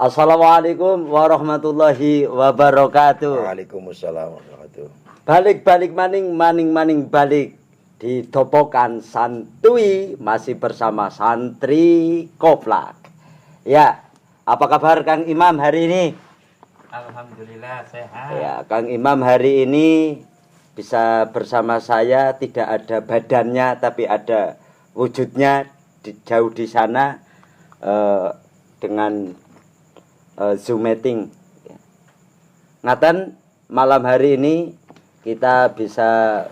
Assalamualaikum warahmatullahi wabarakatuh. Waalaikumsalam warahmatullahi. Balik maning balik di Topokan Santuy masih bersama santri Koplak. Ya, apa kabar Kang Imam hari ini? Alhamdulillah sehat. Ya, Kang Imam hari ini bisa bersama saya, tidak ada badannya tapi ada wujudnya jauh di sana dengan Zoom meeting. Ngaten, malam hari ini kita bisa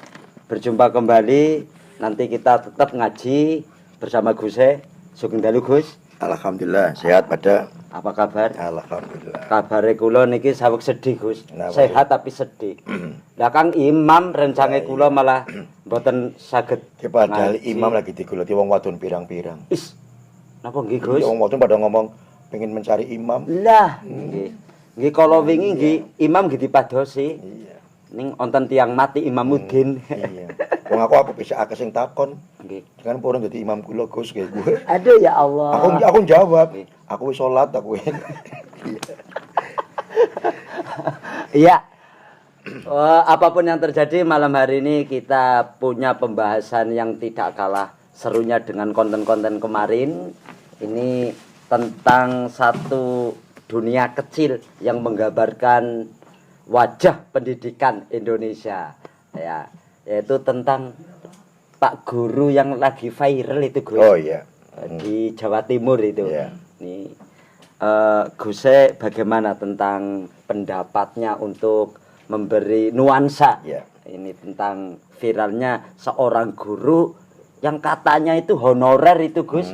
berjumpa kembali. Nanti kita tetap ngaji bersama Guse. Sugeng dalu Gus. Alhamdulillah sehat pada. Apa kabar? Alhamdulillah. Kabare kula niki saweg sedih Gus. Kenapa, Sehat tapi sedih. Lah Kang Imam rencange kula malah mboten saged. Padahal ngaji. imam lagi digulati wong wadon pirang-pirang. Is. Napa nggih Gus? Wong wadon pada ngomong pengen mencari imam. Lah, nggih. Nggih kala wingi nggih imam nggih dipadosi. Iya. Ning wonten tiyang mati Imamuddin. Iya. Wong aku bisa akeh sing takon. Nggih. Kan purun dadi imam kula Gus kayak gue. Aduh ya Allah. Aku jawab. Nggih. Aku wis salat aku. Iya. Apapun yang terjadi malam hari ini kita punya pembahasan yang tidak kalah serunya dengan konten-konten kemarin. Ini tentang satu dunia kecil yang menggambarkan wajah pendidikan Indonesia, ya, yaitu tentang Pak Guru yang lagi viral itu Gus. Oh iya. Di Jawa Timur itu. Iya. Nih, Guse bagaimana tentang pendapatnya untuk memberi nuansa? Iya. Ini tentang viralnya seorang guru yang katanya itu honorer itu Gus.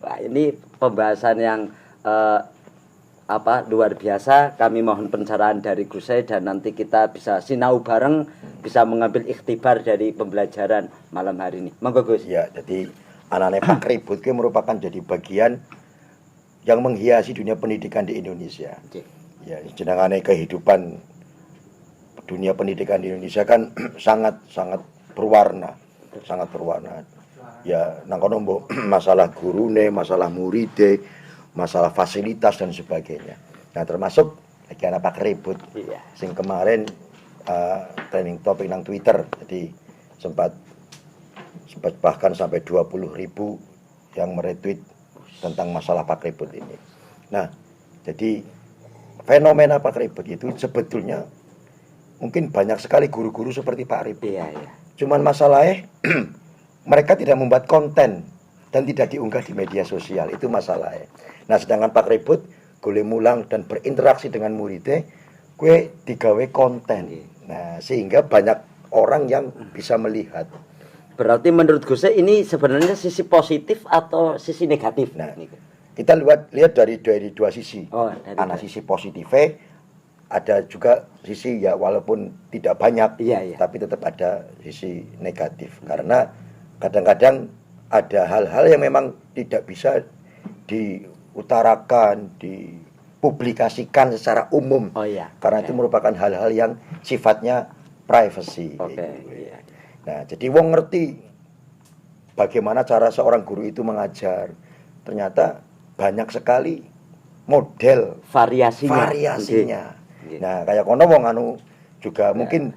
Wah, ini pembahasan yang luar biasa. Kami mohon pencerahan dari Guse dan nanti kita bisa sinau bareng, bisa mengambil ikhtibar dari pembelajaran malam hari ini. Monggo Gus. Ya, jadi anak-anak Pak Ribut itu merupakan jadi bagian yang menghiasi dunia pendidikan di Indonesia. Oke. Ya, jenengane kehidupan dunia pendidikan di Indonesia kan sangat berwarna, sangat berwarna. Ya, nang kono mbok masalah gurune, masalah muride, masalah fasilitas dan sebagainya. Nah, termasuk lagi anak Pak Ribut. Iya. Sing kemarin trending topik nang Twitter. Jadi sempat bahkan sampai 20.000 yang meretweet tentang masalah Pak Ribut ini. Nah, jadi fenomena Pak Ribut itu sebetulnya mungkin banyak sekali guru-guru seperti Pak Ribut. Iya, iya. Cuman masalahnya mereka tidak membuat konten dan tidak diunggah di media sosial, itu masalahnya. Nah, sedangkan Pak Ribut boleh mulang dan berinteraksi dengan muridnya, gue digawe konten. Nah, sehingga banyak orang yang bisa melihat. Berarti menurut Gus ini sebenarnya sisi positif atau sisi negatif? Nah, kita lihat dari dua sisi. Oh, dari ada sisi positifnya, ada juga sisi ya walaupun tidak banyak, iya. tapi tetap ada sisi negatif. Karena kadang-kadang ada hal-hal yang memang tidak bisa diutarakan, dipublikasikan secara umum. Oh iya. Karena itu merupakan hal-hal yang sifatnya privacy. Oke. Gitu. Iya. Nah, jadi wong ngerti bagaimana cara seorang guru itu mengajar. Ternyata banyak sekali model Variasinya. Okay. Nah, kayak kono wong anu juga mungkin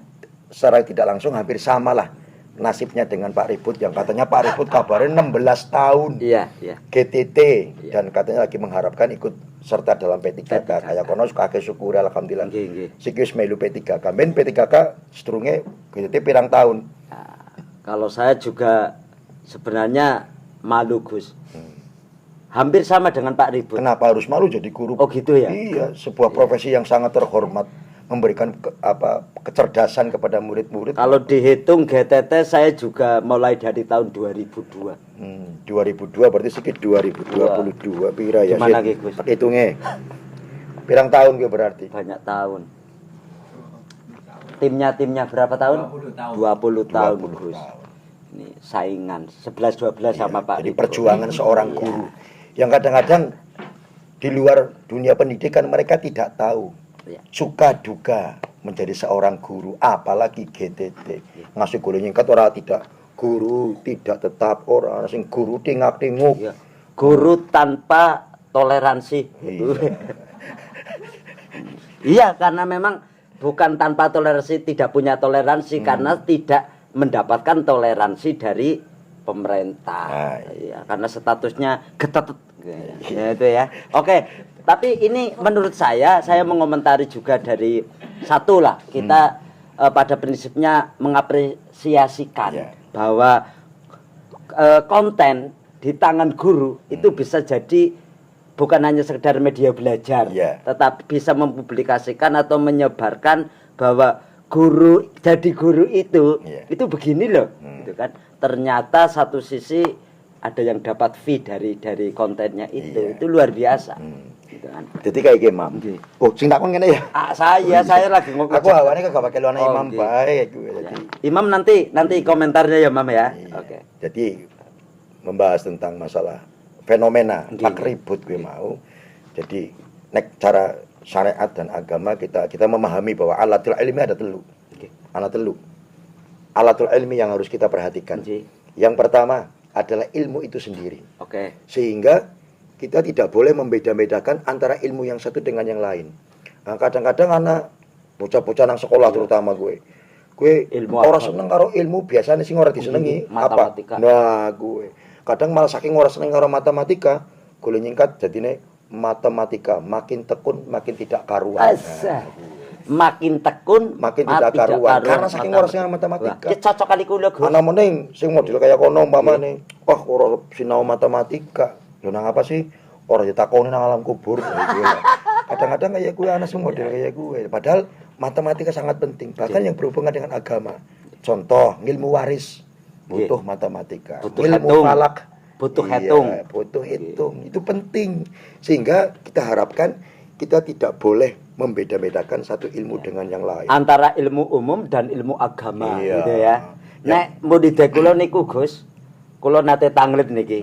secara tidak langsung hampir sama lah nasibnya dengan Pak Ribut yang katanya Pak Ribut kabarnya 16 tahun. Iya. GTT dan katanya lagi mengharapkan ikut serta dalam P3K. Kayak kono kakek syukur alhamdulillah. Sikis melu P3K. Men P3K sedurunge GTT pirang tahun. Nah, kalau saya juga sebenarnya malu Gus. Hampir sama dengan Pak Ribut. Kenapa harus malu jadi guru? Oh gitu ya? Iya, sebuah profesi yang sangat terhormat, memberikan kecerdasan kepada murid-murid. Kalau dihitung GTT saya juga mulai dari tahun 2002. 2002 berarti sedikit 2022 pira ya? Gimana Ki Gus? Hitungnya. Pirang tahun gue berarti? Banyak tahun. Timnya berapa tahun? 20 tahun Gus. Ini saingan 11-12 sama Pak Jadi Ribut. perjuangan seorang guru yang kadang-kadang di luar dunia pendidikan mereka tidak tahu suka duka menjadi seorang guru, apalagi GTT. Ngasih guru nyingkat orang tidak guru tidak tetap, orang sing guru tingak-tinguk. Guru tanpa toleransi. Iya. Iya, karena memang bukan tanpa toleransi, tidak punya toleransi karena tidak mendapatkan toleransi dari pemerintah. Iya, karena statusnya getet. Ya, itu ya. Oke, tapi ini menurut saya mengomentari juga dari satu lah kita pada prinsipnya mengapresiasikan bahwa konten di tangan guru itu bisa jadi bukan hanya sekedar media belajar, tetapi bisa mempublikasikan atau menyebarkan bahwa jadi guru itu begini loh, gitu kan. Ternyata satu sisi ada yang dapat fee dari kontennya itu luar biasa. Gitu kan. Jadi kayak imam. Oh, sing takon ngene ya. Saya lagi ngomong. Aku awane kagak pakai luana imam bae jadi. Imam nanti komentarnya ya, Mam ya. Oke. Jadi membahas tentang masalah fenomena pak ribut gue mau. Jadi nek cara syariat dan agama kita memahami bahwa alatul ilmi ada telu. Alatul ilmi yang harus kita perhatikan. Yang pertama adalah ilmu itu sendiri. Sehingga kita tidak boleh membeda-bedakan antara ilmu yang satu dengan yang lain. Nah, kadang-kadang anak bocah-bocah nang sekolah terutama gue ora seneng karo ilmu biasanya sing ora disenengi matematika. Nah, gue kadang malah saking ora seneng karo matematika, golek nyingkat jadine matematika makin tekun makin tidak karuan. Makin tekun makin tidak karuan karena saking ora seneng matematika. Ki cocok kali kula, Gus. Ana meneng sing model kaya kono umpamane, wah ora sinau matematika. Lho nang apa sih? Ora ditakoni nang alam kubur. Kadang-kadang kayak gue anak sing model kayak gue. Padahal matematika sangat penting, bahkan yang berhubungan dengan agama. Contoh, ilmu waris butuh matematika. Ilmu falak butuh hitung. Itu penting. Sehingga kita harapkan kita tidak boleh membeda-bedakan satu ilmu dengan yang lain. Antara ilmu umum dan ilmu agama gitu ya. Nek murid kula niku Gus, kula nate tanglet niki.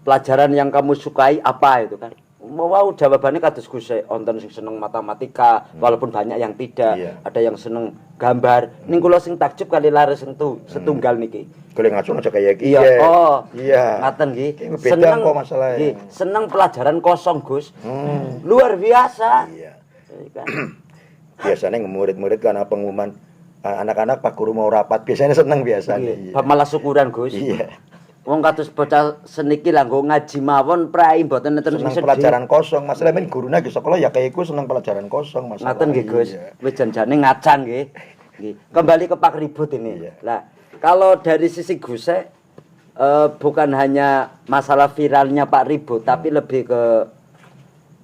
Pelajaran yang kamu sukai apa itu kan? Wow, jawabannya kados Gus, wonten sing seneng matematika, walaupun banyak yang tidak. Ada yang seneng gambar. Ning kula sing takjub kali laris setunggal niki. Golek ngasuh aja kayak iki. Ngaten nggih. Seneng kok masalahnya. Nggih, seneng pelajaran kosong, Gus. Luar biasa. Kan. Biasanya murid-murid kan pengumuman anak-anak Pak Guru mau rapat, biasanya seneng biasanya. Malah syukuran, Gus. Wong kados bocah seniki lah nggo ngaji mawon prai mboten nenten sing pelajaran kosong. Masalah men gurune ge sekolah ya kaya iku seneng pelajaran kosong masalah. Ngaten nggih, Gus. Wis janjane ngacan nggih. Kembali ke Pak Ribut ini. Lah, kalau dari sisi Gus bukan hanya masalah viralnya Pak Ribut, tapi lebih ke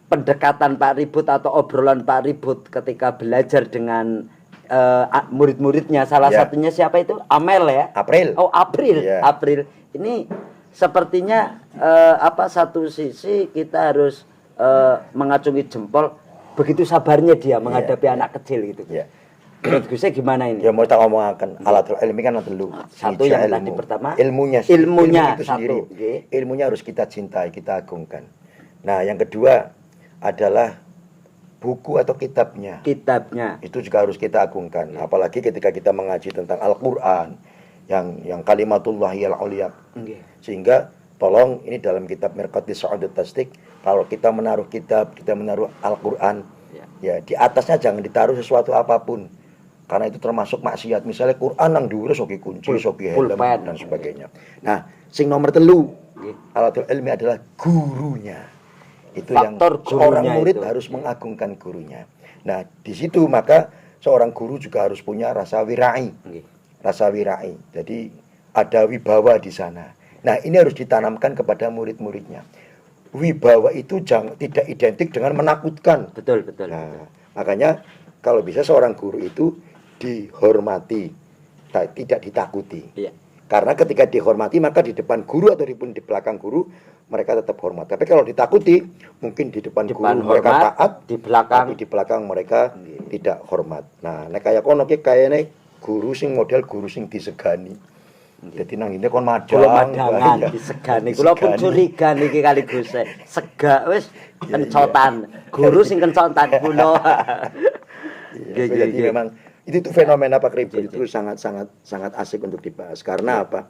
pendekatan Pak Ribut atau obrolan Pak Ribut ketika belajar dengan murid-muridnya. Salah satunya siapa itu? Amel ya? April. Oh, April. April. Ini sepertinya satu sisi kita harus mengacungi jempol begitu sabarnya dia menghadapi anak kecil gitu. Menurut gue gimana ini? Ya mau tak ngomongaken alatul ilmi kan telu. Satu yang tadi pertama ilmunya itu sendiri. Ilmunya harus kita cintai, kita agungkan. Nah, yang kedua adalah buku atau kitabnya. Itu juga harus kita agungkan. Apalagi ketika kita mengaji tentang Al-Qur'an yang kalimatullahil ulya. Sehingga tolong ini dalam kitab Mirqatis Sa'adat Tasdik, kalau kita menaruh kitab, kita menaruh Al-Qur'an, ya di atasnya jangan ditaruh sesuatu apapun. Karena itu termasuk maksiat. Misalnya Quran nang dhuwure sok kunci, sok helm dan sebagainya. Nah, sing nomor 3 alatul ilmi adalah gurunya. Itu faktor yang seorang murid harus mengagungkan gurunya. Nah, di situ maka seorang guru juga harus punya rasa wirai. Jadi ada wibawa di sana. Nah, ini harus ditanamkan kepada murid-muridnya. Wibawa itu tidak identik dengan menakutkan. Betul. Nah, makanya kalau bisa seorang guru itu dihormati, tidak ditakuti. Karena ketika dihormati maka di depan guru atau di belakang guru mereka tetap hormat. Tapi kalau ditakuti, mungkin di depan guru mereka taat, di belakang mereka tidak hormat. Nah, nek kaya kono ki kayane guru sing model guru sing disegani. Jadi nang ngene kon madangan disegani. Kula pun curiga niki kali Gus. Sega wis kencotan. Guru sing kencotan kula. Jadi memang itu fenomena Pak Ribut itu sangat asik untuk dibahas. Karena apa?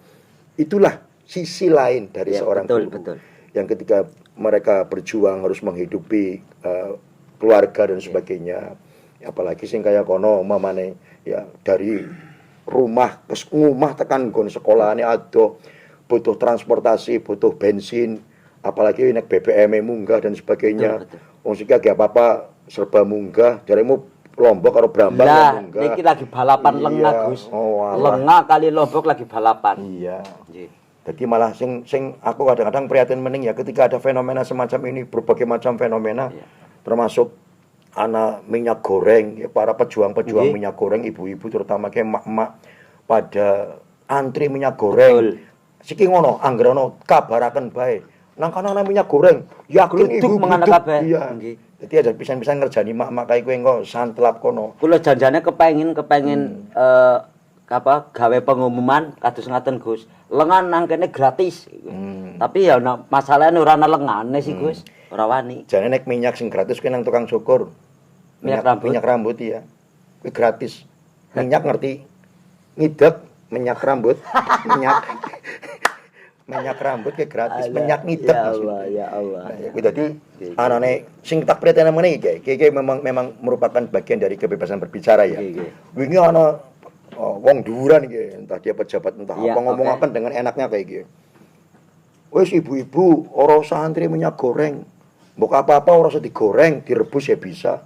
Itulah sisi lain dari seorang guru. Yang ketika mereka berjuang harus menghidupi keluarga dan sebagainya, Apalagi sing kaya kono umpamane ya dari rumah ke ngomah tekan nggon sekolahane ado, butuh transportasi, butuh bensin, apalagi nek BBM munggah dan sebagainya. Wong sing gak apa-apa serba munggah, jaremu Lombok karo Brambang lah, munggah. niki lagi balapan Iya. lengah, Gus. Oh, alah. Lengah kali Lombok lagi balapan. Iya. Nggih. Jadi malah sing aku kadang-kadang prihatin mening ya ketika ada fenomena semacam ini, berbagai macam fenomena, Iya. termasuk anak minyak goreng, ya, para pejuang-pejuang Nggih. minyak goreng, ibu-ibu terutama kayak emak-emak pada antri minyak goreng. Betul. Siki ngono, anggere ono kabaraken bae. Nang kana ana minyak goreng, yakin Gluduk ibu menganak gluduk. kabeh. Iya. Nggih. Jadi aja pisan-pisan ngerjani mak-mak kae kowe engko santlap kono. Kula janjane kepengin apa gawe pengumuman kados ngaten Gus. Lengan nang kene gratis. Tapi ya masalahnya ora ana lengane sih Gus. Ora wani. Jane nek minyak sing gratis kuwi nang tukang syukur. Minyak rambut. Minyak rambut iya. Kuwi gratis. Minyak ngerti? Ngidek minyak rambut, minyak minyak rambut kayak gratis, Alah, minyak ngidek ya maksudnya. Allah, ya Allah. Nah, ya, kuwi dadi anane sing tak prihatin meneh iki memang merupakan bagian dari kebebasan berbicara ya. Wingi ana wong duran iki, entah dia pejabat entah Ya, apa ngomong apa dengan enaknya kayak gitu. Wes ibu-ibu, ora usah antri minyak goreng. Mbok apa-apa ora usah digoreng, direbus ya bisa.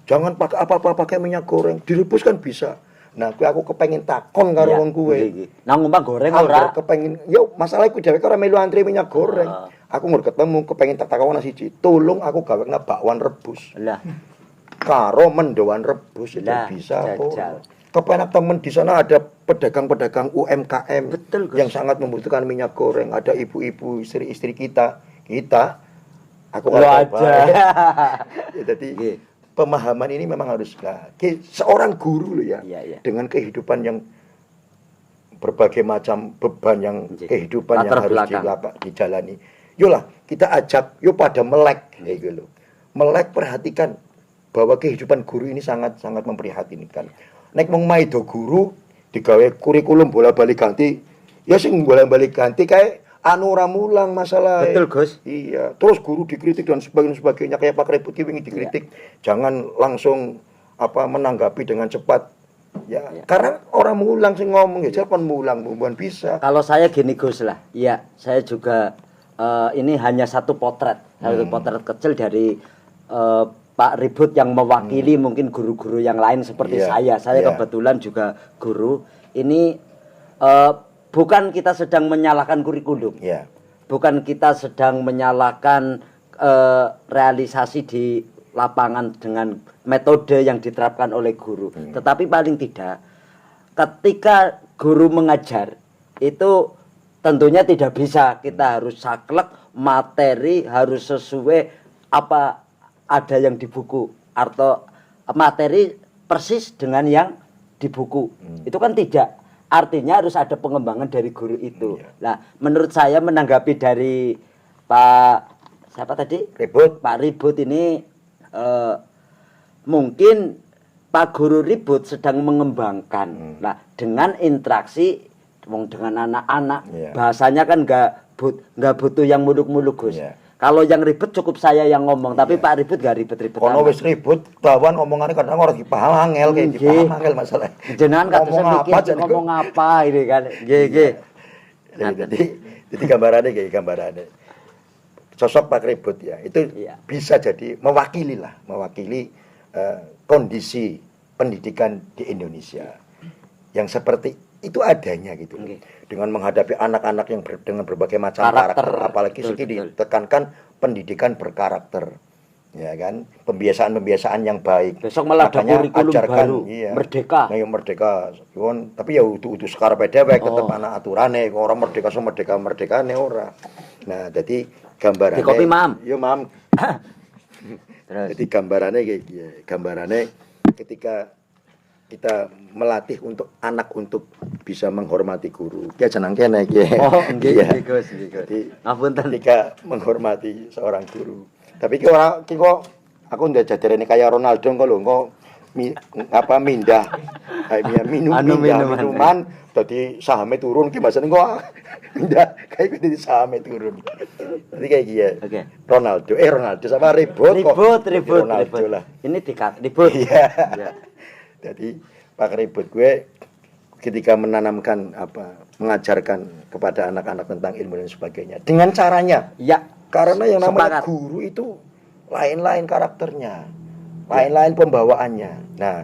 Jangan pakai apa-apa pakai minyak goreng, direbus kan bisa. Nah, aku kepengen takon karo wong kuwe. Nang umpang goreng Ora ora. kepengen, yo masalah iku dhewe ora melu antri minyak goreng. Aku ngur ketemu kepengen tak takon siji, tolong aku gawekna bakwan rebus. Lah, Karo mendoan rebus itu Lah, bisa kok. jajal. Kepenak temen di sana ada pedagang-pedagang UMKM Betul, Gus. yang sangat membutuhkan minyak goreng. Ada ibu-ibu istri-istri kita, aku lo kata, aja. Ya, jadi Nggih. pemahaman ini memang harus seorang guru loh ya, Iya, iya. dengan kehidupan yang berbagai macam beban yang Nggih. kehidupan yang Latar harus belakang. dijalani. Yolah kita ajak, yuk pada melek kayak gitu. Melek perhatikan bahwa kehidupan guru ini sangat sangat memprihatinkan. Nek mung maido guru digawe kurikulum bola-balik ganti, ya sing bola-balik ganti kayak anu ora mulang masalah. Betul, Gus. Iya, terus guru dikritik dan sebagainya kayak Pak Reput wingi dikritik. Jangan langsung menanggapi dengan cepat. Ya, karena orang mulang sing ngomong ya jangan mulang, bukan bisa. Kalau saya gini Gus lah. Iya, saya juga ini hanya satu potret kecil dari Pak Ribut yang mewakili mungkin guru-guru yang lain seperti Iya, saya. Saya iya. kebetulan juga guru. Ini bukan kita sedang menyalahkan kurikulum. Ya. Bukan kita sedang menyalahkan realisasi di lapangan dengan metode yang diterapkan oleh guru. Tetapi paling tidak ketika guru mengajar itu tentunya tidak bisa kita harus saklek, materi harus sesuai apa ada yang di buku atau materi persis dengan yang di buku. Itu kan tidak. Artinya harus ada pengembangan dari guru itu. Nah, menurut saya menanggapi dari Pak siapa tadi? Ribut. Pak Ribut ini mungkin Pak Guru Ribut sedang mengembangkan. Nah, dengan interaksi dengan anak-anak, bahasanya kan nggak butuh yang muluk-muluk Gus. Kalau yang ribet cukup saya yang ngomong, tapi Pak Ribut nggak ribet-ribet. Kono wis ribut, bawan omongannya kadang ora dipaham angel kayak dipaham angel masalah. Jenengan katanya mikir ngomong apa ini kan. Nggih. Jadi gambarannya. Sosok Pak Ribut ya, itu bisa jadi mewakili kondisi pendidikan di Indonesia yang seperti itu adanya gitu. Dengan menghadapi anak-anak yang dengan berbagai macam karakter apalagi sedikit ditekankan pendidikan berkarakter. Ya kan, pembiasaan yang baik. Besok malah ada kurikulum baru, merdeka. Nah, yang merdeka. Tapi ya utuh sekarepe dhewe tetep ana aturane, orang merdeka merdekane ora. Nah, jadi gambarannya. Di kopi, Mam. Yo, Mam. Terus. Jadi gambarannya kayak gini. Gambarannya ketika kita melatih untuk anak untuk bisa menghormati guru. Dia jeneng kene iki. Oh, nggih, Gus. Jadi ngapunten. ketika menghormati seorang guru. Tapi kok aku ndak jajarene kayak Ronaldo kok lho, kok mindah kayak minuman jadi sahamnya turun ki bahasane kok mindah kayak jadi sahamnya turun. Jadi kayak gitu. Oke. Ronaldo sama ribut Ronaldo lah. Ini dikat ribut. Iya. Ya. Jadi Pak Ribut gue ketika menanamkan mengajarkan kepada anak-anak tentang ilmu dan sebagainya dengan caranya. Ya. Karena yang namanya Sepakat. guru itu lain-lain karakternya, lain-lain pembawaannya. Nah,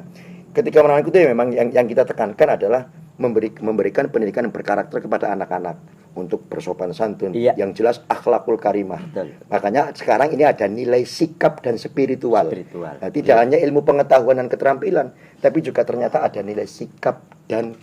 ketika menanamkan itu ya memang yang kita tekankan adalah memberikan pendidikan yang berkarakter kepada anak-anak untuk bersopan santun, Iya. yang jelas akhlakul karimah. Betul. Makanya sekarang ini ada nilai sikap dan spiritual. Nah, tidak Iya. hanya ilmu pengetahuan dan keterampilan, tapi juga ternyata ada nilai sikap dan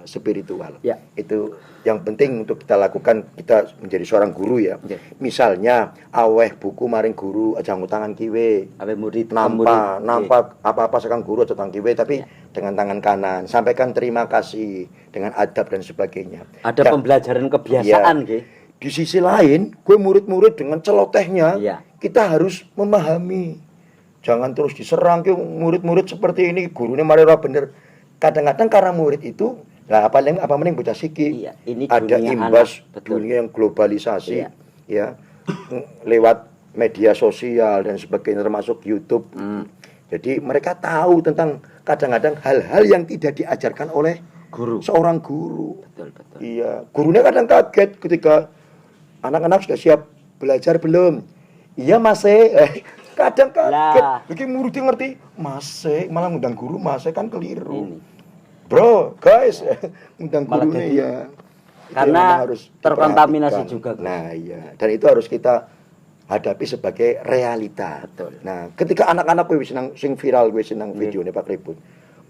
spiritual. Ya. Itu yang penting untuk kita lakukan, kita menjadi seorang guru ya. Ya. Misalnya aweh buku maring guru aja ngutangan kiwe, Awe murid nampak apa-apa sekarang guru aja tangan kiwe, tapi dengan tangan kanan sampaikan terima kasih dengan adab dan sebagainya. Ada pembelajaran kebiasaan nggih. Di sisi lain, gue murid-murid dengan celotehnya, Iya. kita harus memahami. Jangan terus diserang ke murid-murid seperti ini, gurunya mari ora bener. Kadang-kadang karena murid itu, lah apa mending bocah siki. Iya, ini ada dunia imbas anak, betul. dunia yang globalisasi, Iya. ya, lewat media sosial dan sebagainya, termasuk YouTube. Jadi mereka tahu tentang kadang-kadang hal-hal yang tidak diajarkan oleh Guru. seorang guru. Betul, betul. Iya, gurunya kadang kaget ketika anak-anak sudah siap belajar belum? Iya masih. Kadang kaget. Lah. Jadi muridnya ngerti masih, malah ngundang guru masih kan keliru. Ini. Bro, guys, ngundang Malah gurunya jadi- ya. Itu Karena yang memang harus terkontaminasi diperhatikan. juga, Gus. Nah, iya. Dan itu harus kita hadapi sebagai realita. Betul. Nah, ketika anak-anak gue senang sing viral gue senang videonya Pak Ribut.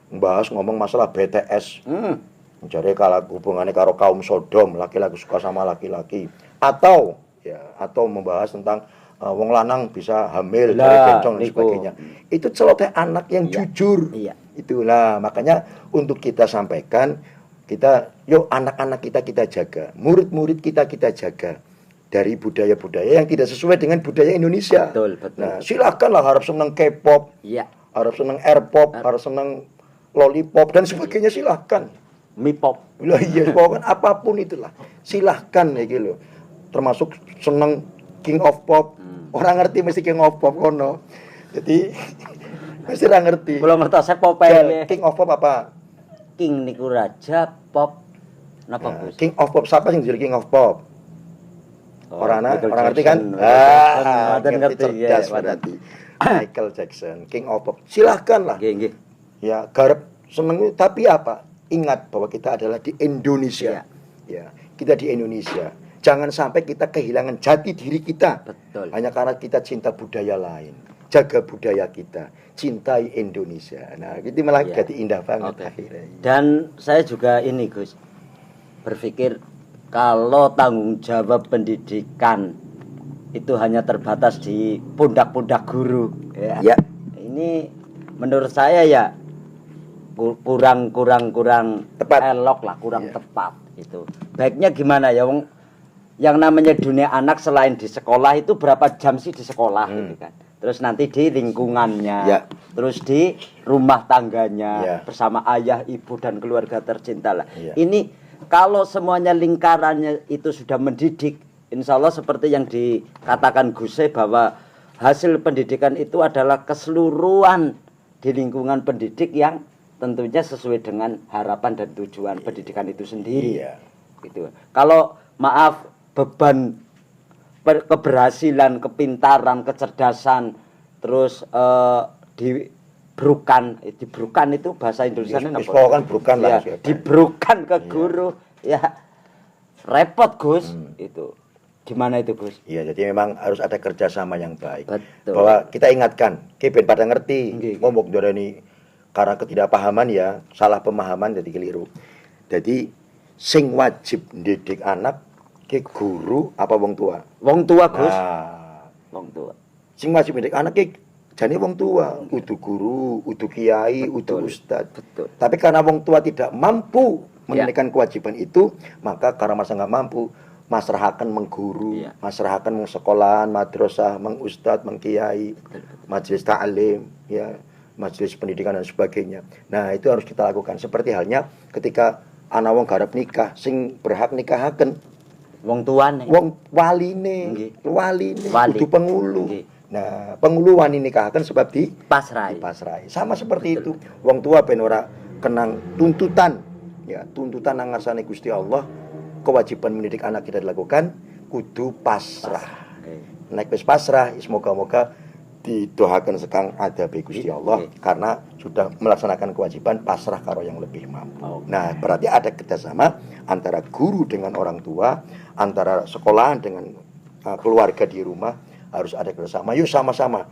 Membahas ngomong masalah BTS. Mencari kalau hubungannya karo kaum Sodom, laki-laki suka sama laki-laki, atau membahas tentang wong lanang bisa hamil dari Lah, bencong dan niku. sebagainya. Itu celoteh anak yang Iya. jujur. Iya. Itulah makanya untuk kita sampaikan, yuk anak-anak kita jaga, murid-murid kita jaga dari budaya-budaya yang tidak sesuai dengan budaya Indonesia. Betul, betul. Nah, silakanlah harap senang K-pop, Iya. harap senang air-pop, harap senang lollipop dan sebagainya, silahkan. Mipop. Lah iya, pokoknya apapun itulah. Silahkan ya gitu. Termasuk seneng King of Pop. Orang ngerti mesti King of Pop kono. Jadi mesti orang ngerti. Belum ngerti saya pop King of Pop apa? King niku raja pop. Napa, Nah, Gus? King of Pop siapa yang jadi King of Pop? Oh, orang Michael ngerti kan? Jackson, Michael Jackson, Ngerti ngerti, cerdas ya, berarti. Michael Jackson, King of Pop. Silahkan lah. Nggih, nggih. Ya, garap seneng tapi apa? Ingat bahwa kita adalah di Indonesia. Ya, kita di Indonesia. Jangan sampai kita kehilangan jati diri kita. Betul. Hanya karena kita cinta budaya lain. Jaga budaya kita, cintai Indonesia. Nah, itu malah Ya. jadi indah banget Oke. akhirnya. Dan saya juga ini, Gus, berpikir kalau tanggung jawab pendidikan itu hanya terbatas di pundak-pundak guru, Ya. Ini menurut saya ya kurang Tepat. elok lah, kurang Iya. tepat itu. Baiknya gimana ya, wong yang namanya dunia anak selain di sekolah itu berapa jam sih di sekolah gitu kan. Terus nanti di lingkungannya, Ya. terus di rumah tangganya Ya. bersama ayah, ibu dan keluarga tercinta lah. Ya. Ini kalau semuanya lingkarannya itu sudah mendidik, insya Allah seperti yang dikatakan Guse bahwa hasil pendidikan itu adalah keseluruhan di lingkungan pendidik yang tentunya sesuai dengan harapan dan tujuan pendidikan itu sendiri. Iya. Gitu. Kalau maaf beban keberhasilan, kepintaran, kecerdasan, terus dibrukan itu bahasa Indonesia Kan bukan lah. ya, dibrukan ke guru ya repot Gus itu. Gimana itu Gus? Iya, jadi memang harus ada kerjasama yang baik. Betul. Bahwa kita ingatkan, ben pada ngerti, Nggih. ngomong ini karena ketidakpahaman ya, salah pemahaman jadi keliru. Jadi sing wajib didik anak ke guru apa wong tua? Wong tua Gus, Nah, wong tua. sing wajib didik anak ke jane wong tua, udu guru, udu kiai, udu Betul. ustad. Betul. Tapi karena wong tua tidak mampu Ya. menunaikan kewajiban itu, maka karena masa nggak mampu, masrahakan mengguru, Ya. masrahakan mengsekolahan, madrasah, mengustad, mengkiai, majelis ta'lim, ya. majelis pendidikan dan sebagainya. Nah, itu harus kita lakukan. Seperti halnya ketika ana wong garap nikah, sing berhak nikahaken Wong tuane. wong waline, Nggih. waline Wali. kudu pengulu. Nggih. Nah, pengulu wani nikahaken sebab Pasrai. dipasrai. Sama seperti itu. Wong tua ben ora kenang tuntutan, ya, tuntutan nang ngarsane Gusti Allah, kewajiban mendidik anak kita dilakukan kudu pasrah. Nek wis pasrah, semoga-moga didoakan sekang adabe Gusti Allah karena sudah melaksanakan kewajiban pasrah karo yang lebih mampu. Nah, berarti ada kerjasama antara guru dengan orang tua, antara sekolahan dengan keluarga di rumah, harus ada kerjasama. Yuk sama-sama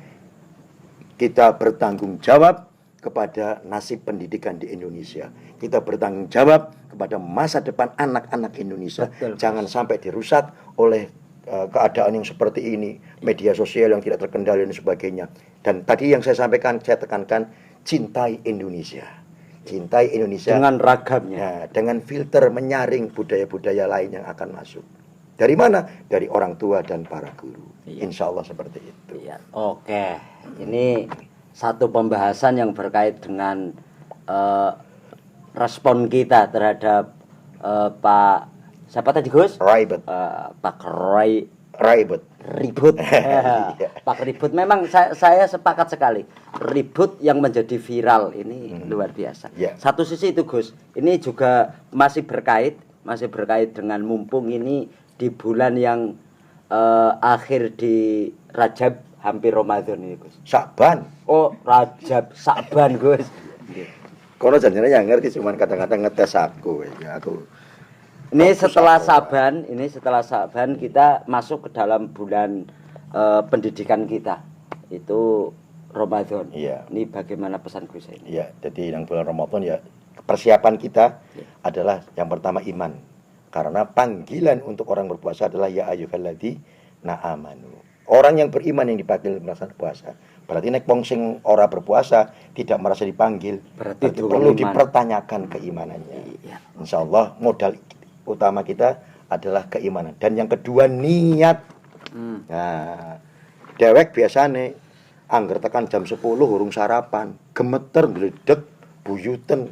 kita bertanggung jawab kepada nasib pendidikan di Indonesia. Kita bertanggung jawab kepada masa depan anak-anak Indonesia. Betul. Jangan sampai dirusak oleh keadaan yang seperti ini, media sosial yang tidak terkendali dan sebagainya. Dan tadi yang saya sampaikan, saya tekankan, cintai Indonesia. Cintai Indonesia Dengan ragamnya. ya, dengan filter menyaring budaya-budaya lain yang akan masuk. Dari mana? Dari orang tua dan para guru. Iya. Insya Allah seperti itu. Iya. Oke, ini satu pembahasan yang berkait dengan respon kita terhadap Pak siapa tadi Gus? Ribet. Pak Roy Ribet. Ribut. Pak Ribut memang saya sepakat sekali. Ribut yang menjadi viral ini luar biasa. Ya. Satu sisi itu Gus, ini juga masih berkait dengan mumpung ini di bulan yang akhir di Rajab hampir Ramadan ini Gus. Saban. Oh, Rajab Saban Gus. Kono janjane yang ngerti cuman kadang-kadang ngetes aku ya aku. Ini setelah Saban kita masuk ke dalam bulan pendidikan kita. Itu Ramadan. Iya. Ini bagaimana pesan Gus ini? Ya, jadi yang bulan Ramadan ya persiapan kita adalah yang pertama iman. Karena panggilan untuk orang berpuasa adalah ya ayyuhalladzina amanu. Orang yang beriman yang dipanggil melaksanakan puasa. Berarti nek wong sing ora berpuasa tidak merasa dipanggil, Berarti perlu iman. dipertanyakan keimanannya. Iya. Insyaallah modal utama kita adalah keimanan. Dan yang kedua niat. Nah, dewek biasane angger tekan jam 10 urung sarapan, gemeter gledek buyuten.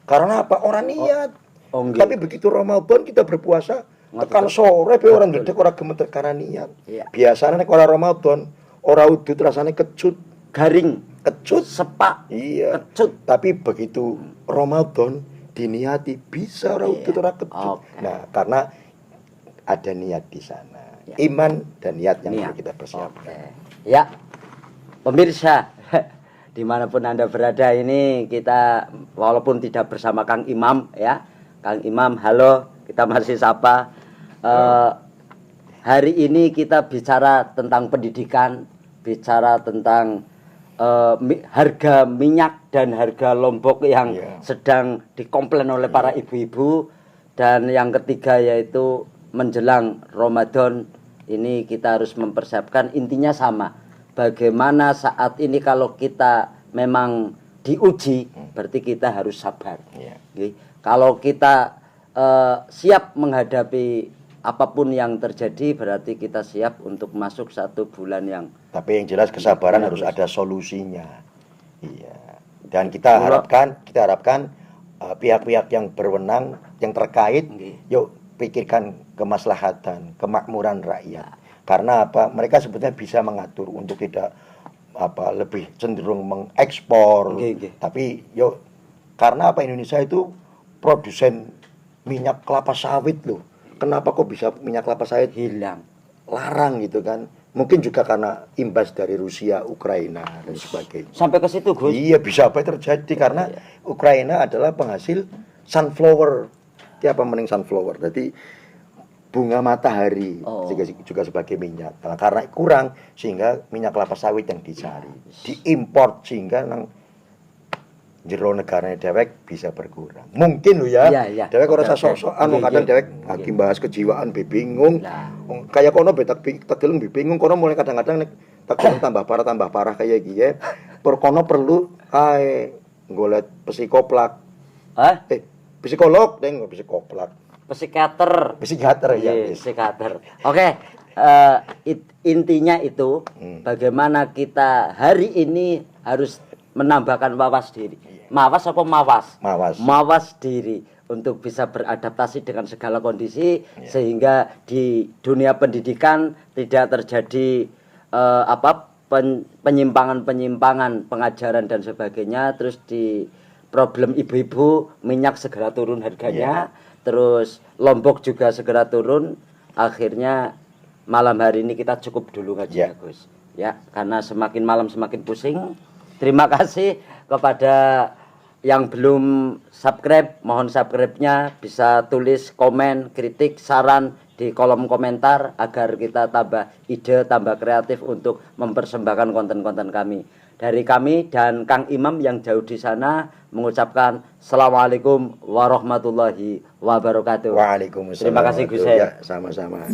Karena apa? Orang niat. Oh, nggih. Tapi begitu Ramadan kita berpuasa, tekan sore pe orang gledek ora gemeter karena niat. Iya. Biasanya nek ora Ramadan, ora udut rasane kecut, Garing, kecut. sepak, Iya. kecut. Tapi begitu Ramadan diniati bisa ora udut ora kecut. Oke. Nah, karena ada niat di sana. Ya. Iman dan niat yang Niat. perlu kita persiapkan. Oke. Ya, pemirsa, dimanapun Anda berada ini kita walaupun tidak bersama Kang Imam ya, Kang Imam, halo, kita masih sapa. Hari ini kita bicara tentang pendidikan, bicara tentang harga minyak dan harga lombok yang sedang dikomplain oleh para ibu-ibu, dan yang ketiga yaitu menjelang Ramadan ini kita harus mempersiapkan. Intinya sama, bagaimana saat ini kalau kita memang diuji berarti kita harus sabar. Oke. Kalau kita siap menghadapi apapun yang terjadi berarti kita siap untuk masuk satu bulan yang Tapi yang jelas kesabaran harus ada solusinya. Iya. Dan kita harapkan pihak-pihak yang berwenang, yang terkait, yuk pikirkan kemaslahatan, kemakmuran rakyat. Karena apa? Mereka sebetulnya bisa mengatur untuk tidak lebih cenderung mengekspor. Tapi yuk, karena apa, Indonesia itu produsen minyak kelapa sawit loh. Kenapa kok bisa minyak kelapa sawit hilang? Larang gitu kan. Mungkin juga karena imbas dari Rusia, Ukraina dan sebagainya. Sampai ke situ, Gus? Iya, bisa apa terjadi karena Ukraina adalah penghasil sunflower. Apa mending sunflower? Jadi bunga matahari juga sebagai minyak. Nah, karena kurang sehingga minyak kelapa sawit yang dicari, diimpor sehingga jero negaranya dewek bisa berkurang. Mungkin loh ya. Dewek ora sok-sokan kadang dewek lagi bahas kejiwaan bingung. Kayak kono tak gelem bingung kono mulai kadang-kadang nek tak tambah parah kayak gini. Kono perlu golek psikoplak. Psikolog deng psikoplak. Psikiater ya. Psikiater. Oke. Intinya itu bagaimana kita hari ini harus menambahkan wawas diri. Mawas apa mawas? Mawas. Mawas diri untuk bisa beradaptasi dengan segala kondisi sehingga di dunia pendidikan tidak terjadi penyimpangan-penyimpangan pengajaran dan sebagainya. Terus di problem ibu-ibu minyak segera turun harganya, terus lombok juga segera turun. Akhirnya malam hari ini kita cukup dulu aja Gus. Ya, karena semakin malam semakin pusing. Terima kasih kepada yang belum subscribe, mohon subscribe-nya, bisa tulis komen, kritik, saran di kolom komentar agar kita tambah ide, tambah kreatif untuk mempersembahkan konten-konten kami. Dari kami dan Kang Imam yang jauh di sana mengucapkan Assalamualaikum warahmatullahi wabarakatuh. Waalaikumsalam. Terima kasih Gus. Ya, sama-sama.